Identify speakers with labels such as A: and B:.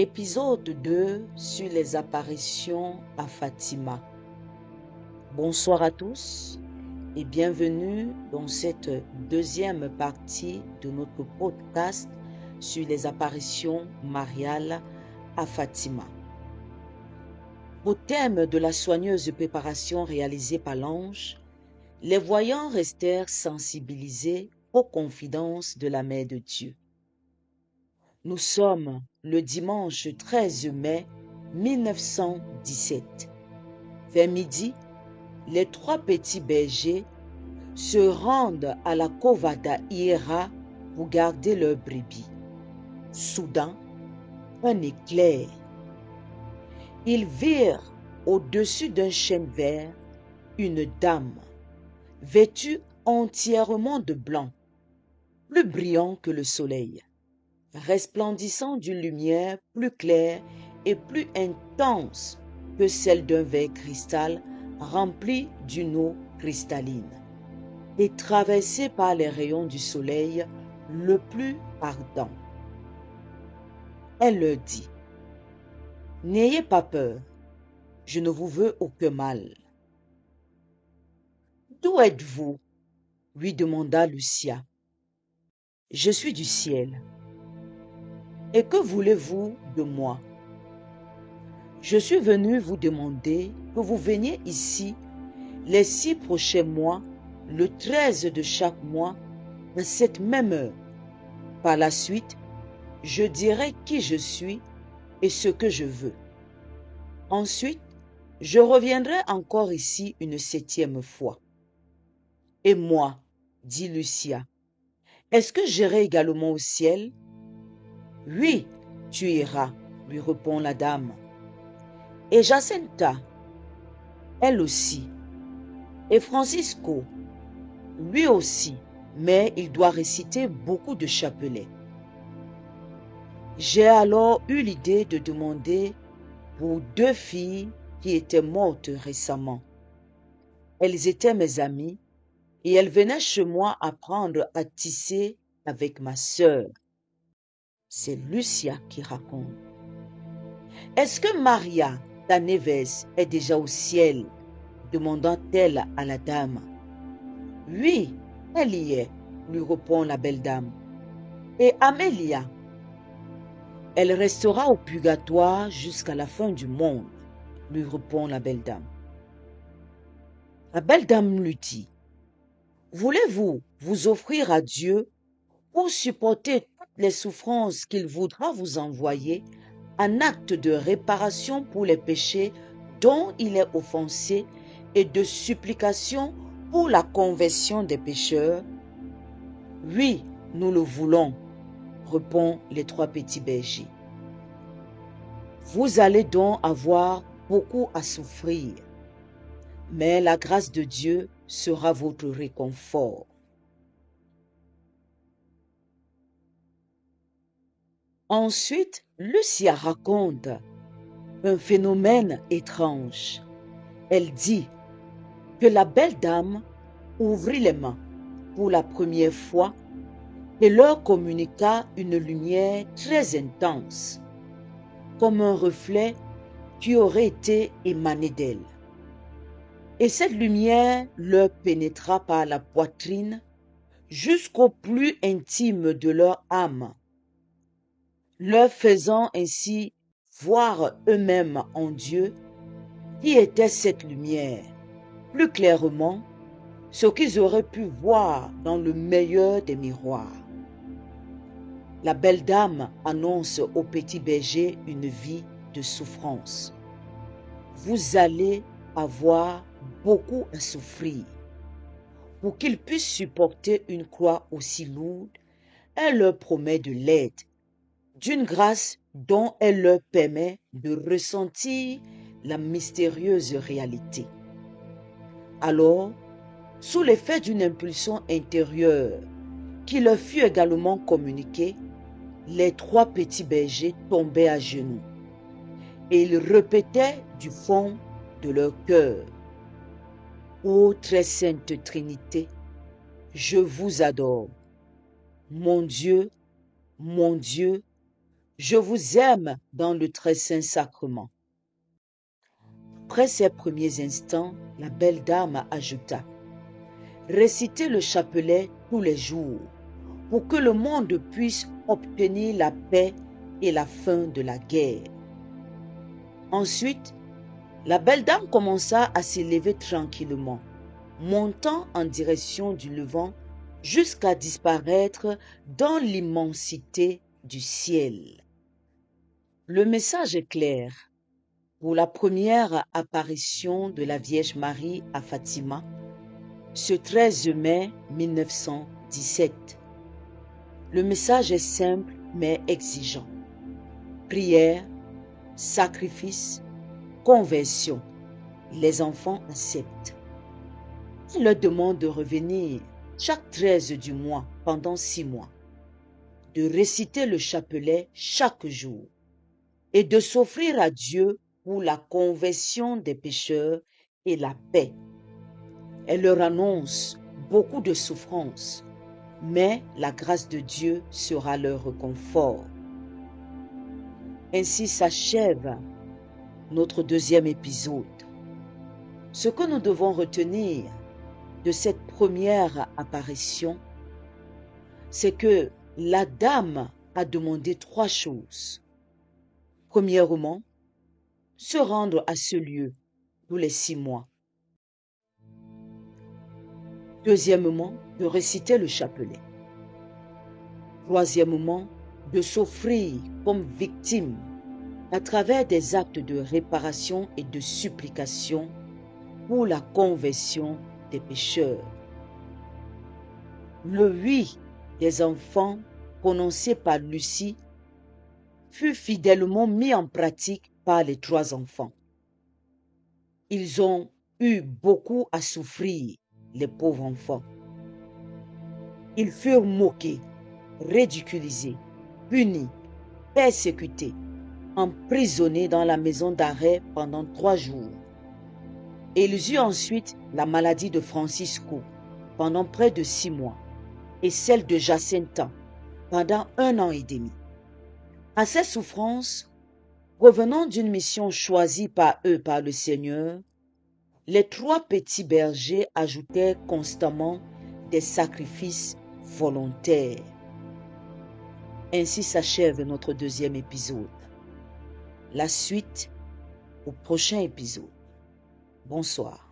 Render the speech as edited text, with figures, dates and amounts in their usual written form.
A: Épisode 2 sur les apparitions à Fatima. Bonsoir à tous et bienvenue dans cette deuxième partie de notre podcast sur les apparitions mariales à Fatima. Au thème de la soigneuse préparation réalisée par l'ange, les voyants restèrent sensibilisés aux confidences de la Mère de Dieu. Nous sommes le dimanche 13 mai 1917. Vers midi, les trois petits bergers se rendent à la Covada Hiera pour garder leurs brebis. Soudain, un éclair. Ils virent au-dessus d'un chêne vert une dame, vêtue entièrement de blanc, plus brillant que le soleil, resplendissant d'une lumière plus claire et plus intense que celle d'un verre cristal rempli d'une eau cristalline, et traversée par les rayons du soleil le plus ardent. Elle leur dit: « N'ayez pas peur, je ne vous veux aucun mal. »« D'où êtes-vous » lui demanda Lucia. « Je suis du ciel. » « Et que voulez-vous de moi? » « Je suis venu vous demander que vous veniez ici les 6 prochains mois, le 13 de chaque mois, à cette même heure. Par la suite, je dirai qui je suis et ce que je veux. Ensuite, je reviendrai encore ici une 7e fois. « Et moi, dit Lucia, est-ce que j'irai également au ciel? » « Oui, tu iras, lui répond la dame. Et Jacinta, elle aussi. Et Francisco, lui aussi, mais il doit réciter beaucoup de chapelets. J'ai alors eu l'idée de demander pour 2 filles qui étaient mortes récemment. Elles étaient mes amies et elles venaient chez moi apprendre à tisser avec ma sœur. C'est Lucia qui raconte. « Est-ce que Maria, ta Neves, est déjà au ciel? » demanda-t-elle à la dame. « Oui, elle y est, lui répond la belle dame. Et Amélia? Elle restera au purgatoire jusqu'à la fin du monde, lui répond la belle dame. La belle dame lui dit: « Voulez-vous vous offrir à Dieu pour supporter toutes les souffrances qu'il voudra vous envoyer en acte de réparation pour les péchés dont il est offensé et de supplication pour la conversion des pécheurs? » « Oui, nous le voulons, » répondent les 3 petits bergers. « Vous allez donc avoir beaucoup à souffrir, mais la grâce de Dieu sera votre réconfort. » Ensuite, Lucia raconte un phénomène étrange. Elle dit que la belle dame ouvrit les mains pour la première fois et leur communiqua une lumière très intense, comme un reflet qui aurait été émané d'elle. Et cette lumière leur pénétra par la poitrine jusqu'au plus intime de leur âme, leur faisant ainsi voir eux-mêmes en Dieu qui était cette lumière, plus clairement ce qu'ils auraient pu voir dans le meilleur des miroirs. La belle dame annonce au petit berger une vie de souffrance. Vous allez avoir beaucoup à souffrir. Pour qu'ils puissent supporter une croix aussi lourde, elle leur promet de l'aide, d'une grâce dont elle leur permet de ressentir la mystérieuse réalité. Alors, sous l'effet d'une impulsion intérieure qui leur fut également communiquée, les 3 petits bergers tombaient à genoux et ils répétaient du fond de leur cœur: « Ô très sainte Trinité, je vous adore. Mon Dieu, Je vous aime dans le très saint sacrement. Après ces premiers instants, la belle dame ajouta: récitez le chapelet tous les jours pour que le monde puisse obtenir la paix et la fin de la guerre. Ensuite, la belle dame commença à s'élever tranquillement, montant en direction du levant jusqu'à disparaître dans l'immensité du ciel. Le message est clair. Pour la première apparition de la Vierge Marie à Fatima, ce 13 mai 1917. Le message est simple mais exigeant. Prière, sacrifice, conversion. Les enfants acceptent. Elle leur demande de revenir chaque 13 du mois pendant 6 mois, de réciter le chapelet chaque jour et de s'offrir à Dieu pour la conversion des pécheurs et la paix. Elle leur annonce beaucoup de souffrances, mais la grâce de Dieu sera leur réconfort. Ainsi s'achève notre deuxième épisode. Ce que nous devons retenir de cette première apparition, c'est que la dame a demandé 3 choses. Premièrement, se rendre à ce lieu tous les 6 mois. Deuxièmement, de réciter le chapelet. Troisièmement, de s'offrir comme victime à travers des actes de réparation et de supplication pour la conversion des pécheurs. Le oui des enfants prononcé par Lucie fut fidèlement mis en pratique par les 3 enfants. Ils ont eu beaucoup à souffrir, les pauvres enfants. Ils furent moqués, ridiculisés, punis, persécutés, emprisonnés dans la maison d'arrêt pendant 3 jours. Et ils eurent ensuite la maladie de Francisco pendant près de 6 mois et celle de Jacinta pendant 1 an et demi. À ces souffrances, revenant d'une mission choisie par eux par le Seigneur, les 3 petits bergers ajoutaient constamment des sacrifices volontaires. Ainsi s'achève notre deuxième épisode. La suite au prochain épisode. Bonsoir.